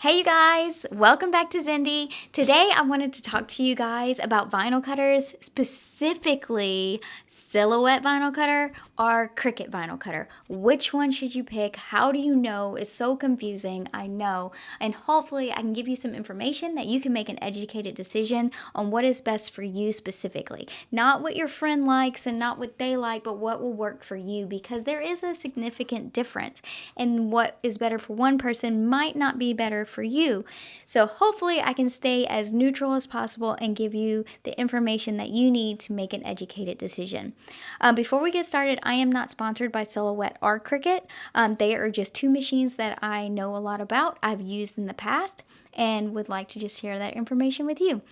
Hey you guys, welcome back to Zindy. Today I wanted to talk to you guys about vinyl cutters, specifically Silhouette vinyl cutter or Cricut vinyl cutter. Which one should you pick? How do you know? It's so confusing, I know. And hopefully I can give you some information that you can make an educated decision on what is best for you specifically. Not what your friend likes and not what they like, but what will work for you, because there is a significant difference. And what is better for one person might not be better for you. So hopefully I can stay as neutral as possible and give you the information that you need to make an educated decision. Before we get started, I am not sponsored by Silhouette or Cricut. They are just two machines that I know a lot about, I've used in the past, and would like to just share that information with you.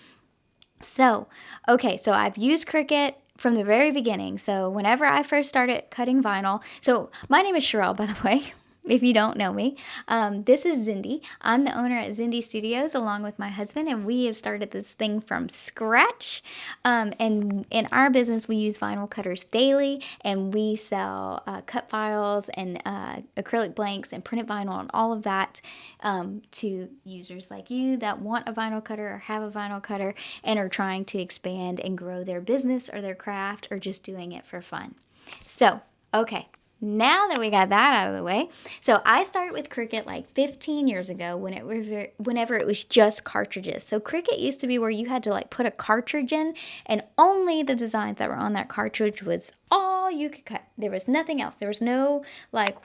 So I've used Cricut from the very beginning. So whenever I first started cutting vinyl, so my name is Sherelle, by the way. If you don't know me, this is Zindy. I'm the owner at Zindy Studios along with my husband, and we have started this thing from scratch. And in our business, we use vinyl cutters daily, and we sell cut files and acrylic blanks and printed vinyl and all of that to users like you that want a vinyl cutter or have a vinyl cutter and are trying to expand and grow their business or their craft or just doing it for fun. So, now that we got that out of the way, so I started with Cricut like 15 years ago whenever it was just cartridges. So Cricut used to be where you had to like put a cartridge in, and only the designs that were on that cartridge was all you could cut. There was nothing else. There was no like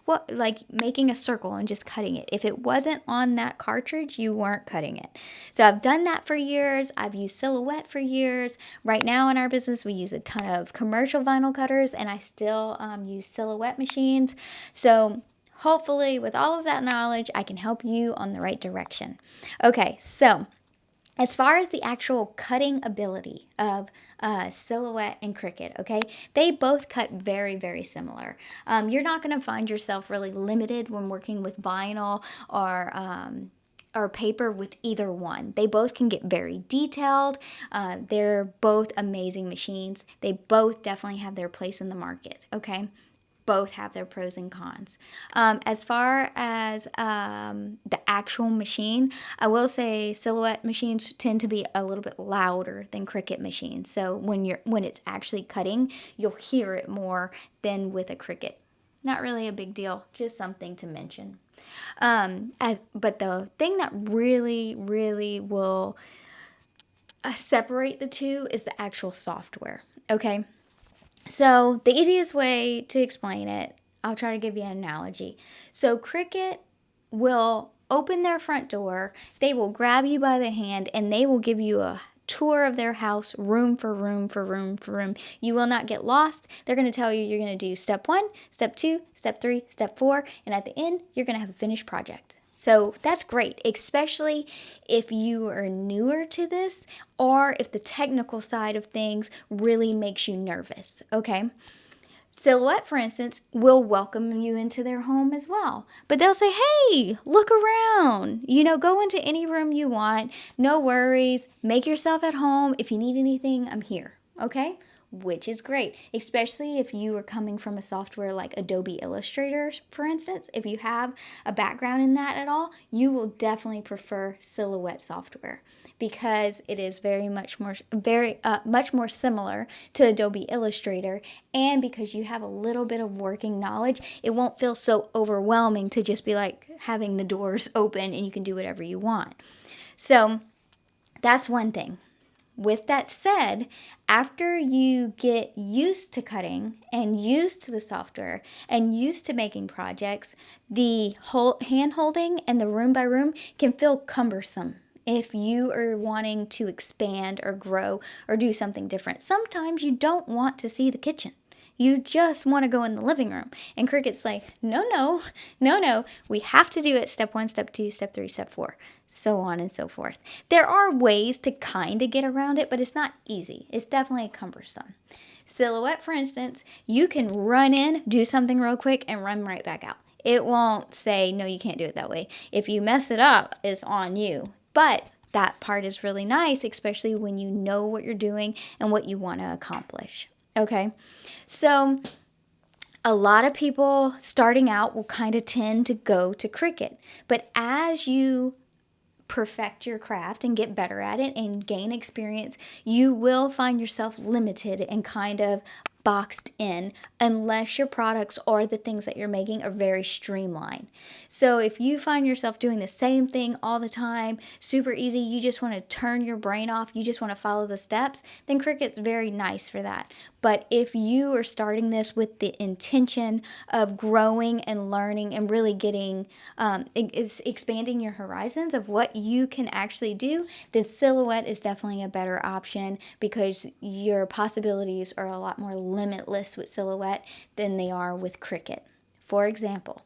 making a circle and just cutting it. If it wasn't on that cartridge, you weren't cutting it. So I've done that for years. I've used Silhouette for years. Right now in our business, we use a ton of commercial vinyl cutters, and I still use Silhouette machines. So hopefully with all of that knowledge, I can help you on the right direction. Okay, so as far as the actual cutting ability of Silhouette and Cricut, okay, they both cut very, very similar. You're not going to find yourself really limited when working with vinyl or paper with either one. They both can get very detailed. They're both amazing machines. They both definitely have their place in the market, okay? Both have their pros and cons. As far as the actual machine, I will say Silhouette machines tend to be a little bit louder than Cricut machines. So when it's actually cutting, you'll hear it more than with a Cricut. Not really a big deal, just something to mention. But the thing that really, really will separate the two is the actual software, okay? So the easiest way to explain it, I'll try to give you an analogy. So Cricut will open their front door, they will grab you by the hand, and they will give you a tour of their house, room for room for room for room. You will not get lost. They're going to tell you you're going to do step 1, step 2, step 3, step 4, and at the end, you're going to have a finished project. So that's great, especially if you are newer to this or if the technical side of things really makes you nervous, okay? Silhouette, for instance, will welcome you into their home as well. But they'll say, hey, look around. Go into any room you want. No worries. Make yourself at home. If you need anything, I'm here, okay? Which is great, especially if you are coming from a software like Adobe Illustrator, for instance. If you have a background in that at all, you will definitely prefer Silhouette software because it is much more similar to Adobe Illustrator, and because you have a little bit of working knowledge, it won't feel so overwhelming to just be like having the doors open and you can do whatever you want. So that's one thing. With that said, after you get used to cutting and used to the software and used to making projects, the whole hand holding and the room by room can feel cumbersome if you are wanting to expand or grow or do something different. Sometimes you don't want to see the kitchen. You just want to go in the living room. And Cricut's like, no. We have to do it step 1, step 2, step 3, step 4, so on and so forth. There are ways to kind of get around it, but it's not easy. It's definitely cumbersome. Silhouette, for instance, you can run in, do something real quick, and run right back out. It won't say, no, you can't do it that way. If you mess it up, it's on you. But that part is really nice, especially when you know what you're doing and what you want to accomplish. Okay, so a lot of people starting out will kind of tend to go to Cricut. But as you perfect your craft and get better at it and gain experience, you will find yourself limited and kind of boxed in unless your products or the things that you're making are very streamlined. So if you find yourself doing the same thing all the time, super easy, you just want to turn your brain off, you just want to follow the steps, then Cricut's very nice for that. But if you are starting this with the intention of growing and learning and really getting expanding your horizons of what you can actually do, then Silhouette is definitely a better option because your possibilities are a lot more limitless with Silhouette than they are with Cricut. For example,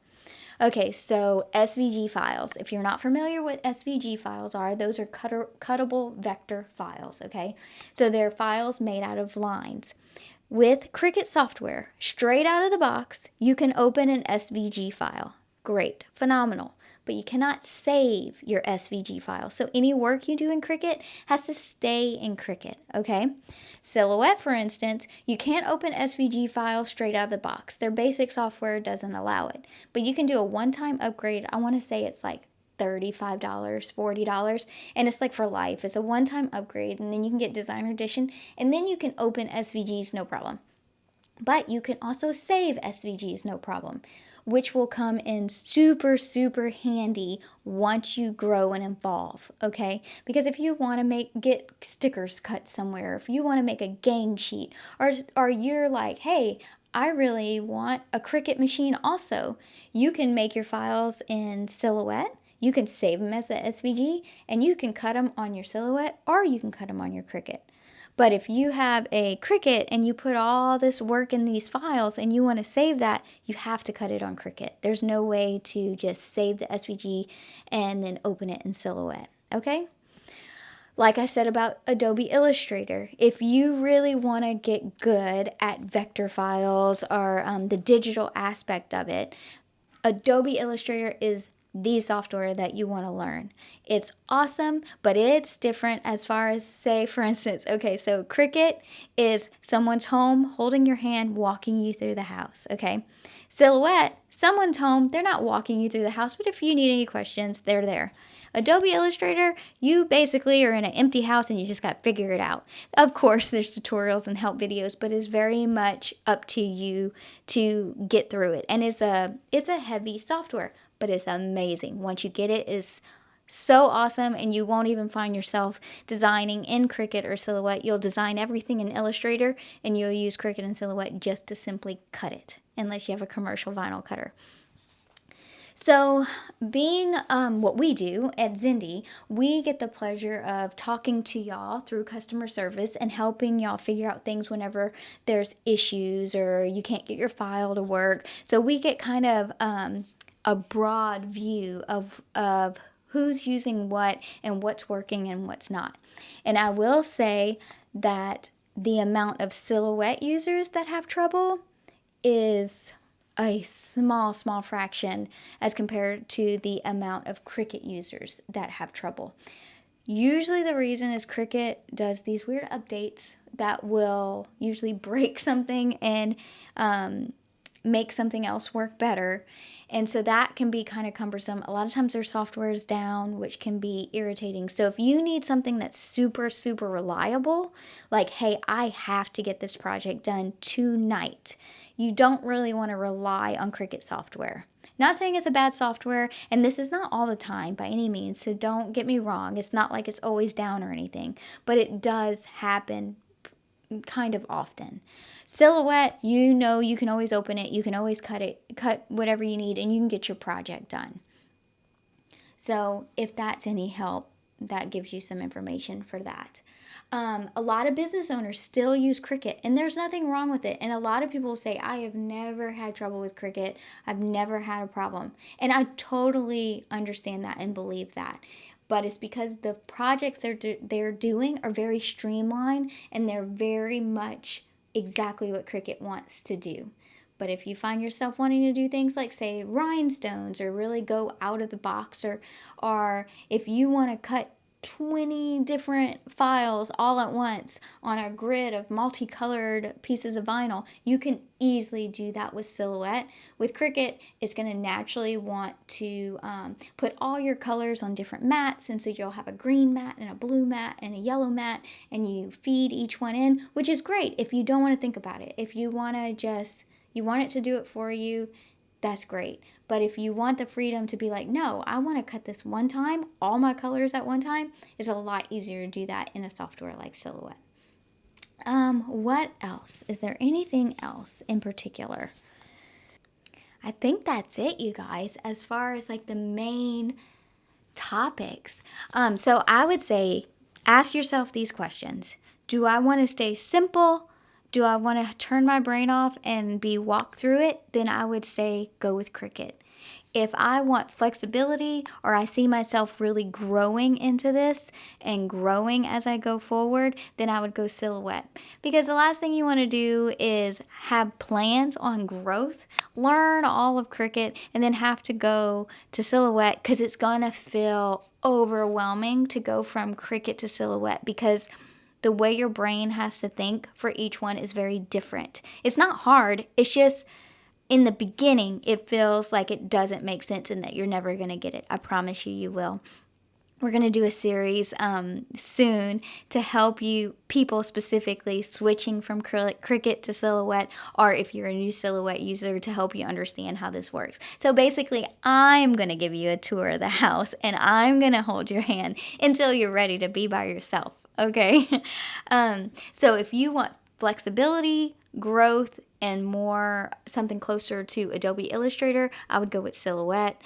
okay, so SVG files. If you're not familiar with SVG files are, those are cuttable vector files, okay? So they're files made out of lines. With Cricut software, straight out of the box, you can open an SVG file. Great, phenomenal. But you cannot save your SVG file. So any work you do in Cricut has to stay in Cricut, okay? Silhouette, for instance, you can't open SVG files straight out of the box. Their basic software doesn't allow it. But you can do a one-time upgrade. I want to say it's like $35, $40, and it's like for life. It's a one-time upgrade, and then you can get Designer Edition, and then you can open SVGs, no problem. But you can also save SVGs, no problem, which will come in super, super handy once you grow and evolve, okay? Because if you want to get stickers cut somewhere, if you want to make a gang sheet, or you're like, hey, I really want a Cricut machine also, you can make your files in Silhouette. You can save them as a SVG, and you can cut them on your Silhouette, or you can cut them on your Cricut. But if you have a Cricut and you put all this work in these files and you want to save that, you have to cut it on Cricut. There's no way to just save the SVG and then open it in Silhouette, okay? Like I said about Adobe Illustrator, if you really want to get good at vector files or the digital aspect of it, Adobe Illustrator is the software that you want to learn. It's awesome, but it's different as far as, say, for instance, okay, so Cricut is someone's home holding your hand, walking you through the house, okay? Silhouette, someone's home, they're not walking you through the house, but if you need any questions, they're there. Adobe Illustrator, you basically are in an empty house and you just got to figure it out. Of course, there's tutorials and help videos, but it's very much up to you to get through it. And it's a heavy software, but it's amazing. Once you get it, it's so awesome, and you won't even find yourself designing in Cricut or Silhouette. You'll design everything in Illustrator, and you'll use Cricut and Silhouette just to simply cut it, unless you have a commercial vinyl cutter. So being what we do at Zindy, we get the pleasure of talking to y'all through customer service and helping y'all figure out things whenever there's issues or you can't get your file to work. So we get kind of a broad view of who's using what and what's working and what's not. And I will say that the amount of Silhouette users that have trouble is a small fraction as compared to the amount of Cricut users that have trouble. Usually the reason is Cricut does these weird updates that will usually break something and make something else work better. And so that can be kind of cumbersome. A lot of times their software is down, which can be irritating. So if you need something that's super, super reliable, like, hey, I have to get this project done tonight, you don't really want to rely on Cricut software. Not saying it's a bad software, and this is not all the time by any means, so don't get me wrong. It's not like it's always down or anything, but it does happen kind of often. Silhouette, you know, you can always open it, you can always cut whatever you need, and you can get your project done. So if that's any help, that gives you some information for that. A lot of business owners still use Cricut, and there's nothing wrong with it. And a lot of people say, I have never had trouble with Cricut. I've never had a problem. And I totally understand that and believe that. But it's because the projects they're doing are very streamlined, and they're very much exactly what Cricut wants to do. But if you find yourself wanting to do things like, say, rhinestones, or really go out of the box, or if you want to cut 20 different files all at once on a grid of multicolored pieces of vinyl. You can easily do that with Silhouette. With Cricut, it's going to naturally want to put all your colors on different mats, and so you'll have a green mat and a blue mat and a yellow mat, and you feed each one in, which is great if you don't want to think about it. If you want it to do it for you, that's great. But if you want the freedom to be like, no, I want to cut this one time, all my colors at one time, it's a lot easier to do that in a software like Silhouette. What else? Is there anything else in particular? I think that's it, you guys, as far as like the main topics. So I would say, ask yourself these questions. Do I want to stay simple? Do I want to turn my brain off and be walked through it? Then I would say go with Cricut. If I want flexibility, or I see myself really growing into this and growing as I go forward, then I would go Silhouette. Because the last thing you want to do is have plans on growth, learn all of Cricut, and then have to go to Silhouette, because it's going to feel overwhelming to go from Cricut to Silhouette, because the way your brain has to think for each one is very different. It's not hard. It's just in the beginning, it feels like it doesn't make sense and that you're never going to get it. I promise you, you will. We're going to do a series soon to help you, people specifically, switching from Cricut to Silhouette, or if you're a new Silhouette user, to help you understand how this works. So basically, I'm going to give you a tour of the house, and I'm going to hold your hand until you're ready to be by yourself, okay? So if you want flexibility, growth, and more something closer to Adobe Illustrator, I would go with Silhouette.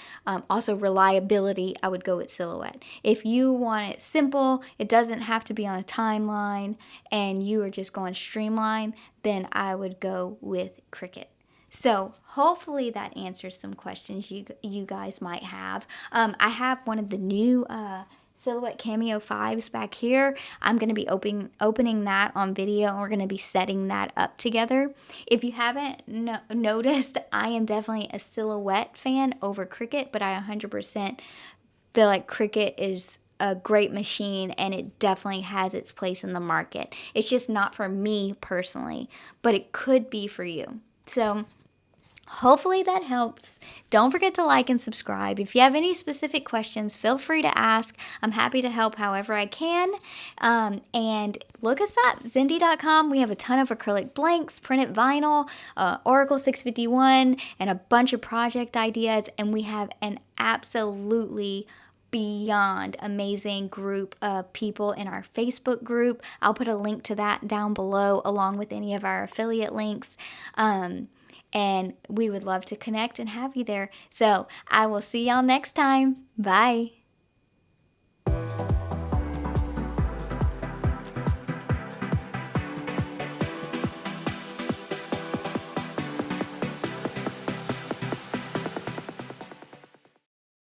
Also reliability, I would go with Silhouette. If you want it simple, it doesn't have to be on a timeline, and you are just going streamline, then I would go with Cricut. So hopefully that answers some questions you guys might have. I have one of the new Silhouette Cameo 5s back here. I'm going to be opening that on video, and we're going to be setting that up together. If you haven't noticed, I am definitely a Silhouette fan over Cricut, but I 100% feel like Cricut is a great machine, and it definitely has its place in the market. It's just not for me personally, but it could be for you. So hopefully that helps. Don't forget to like and subscribe. If you have any specific questions, feel free to ask. I'm happy to help however I can. And look us up, Zendy.com. We have a ton of acrylic blanks, printed vinyl, Oracle 651, and a bunch of project ideas. And we have an absolutely beyond amazing group of people in our Facebook group. I'll put a link to that down below, along with any of our affiliate links. And we would love to connect and have you there. So I will see y'all next time. Bye.